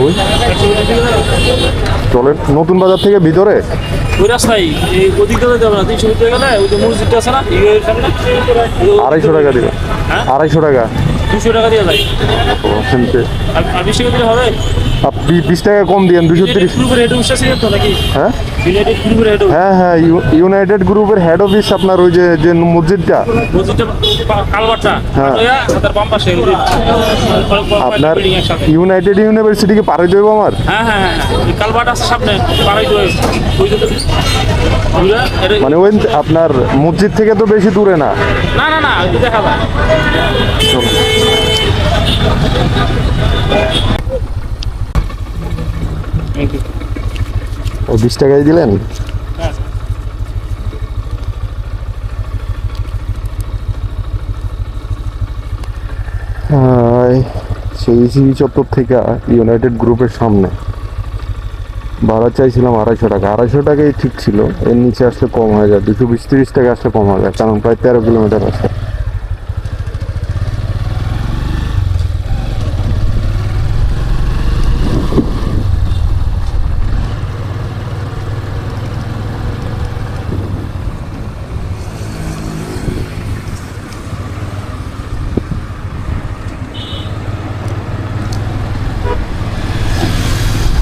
ওই চলেন নতুন বাজার থেকে ভিতরে ওই রাস্তায় এই ওদিকে যেতে হবে না 300 মিটার গেলে ওই যে মসজিদটা আছে না এর সামনে 250 টাকা দিবেন। হ্যাঁ 250 টাকা 200 টাকা দিয়ে যায় ও, শুনতে। আর 20 টাকা দিলে হবে আপনি 20 টাকা কম দিয়েন 230। গ্রুপের হেড অফিস আছে তো নাকি হ্যাঁ ইউনাইটেড গ্রুপের হেড অফিস হ্যাঁ হ্যাঁ ইউনাইটেড গ্রুপের হেড অফিস আপনার ওই যে যে মসজিদটা মসজিদটা কালবারটা হ্যাঁ। তার বাম পাশে আপনার বিল্ডিং এর সাথে ইউনাইটেড ইউনিভার্সিটিকে পারে যাবো আমার। হ্যাঁ হ্যাঁ হ্যাঁ ওই কালবারটা আছে সামনে পাড়াই তো ওই যে মানে ওই আপনার মসজিদ থেকে তো বেশি দূরে না। না না না ওই যে দেখা যায় ও 20 টাকাই দিলেন। সেই সিবি চত্বর থেকে ইউনাইটেড গ্রুপের সামনে ভাড়া চাইছিলাম 250 টাকা। 250 টাকাই ঠিক ছিল, এর নিচে আসলে কম হয়ে যায়, 220-30 টাকা আসলে কম হয়ে যায়, কারণ প্রায় 13 কিলোমিটার আছে।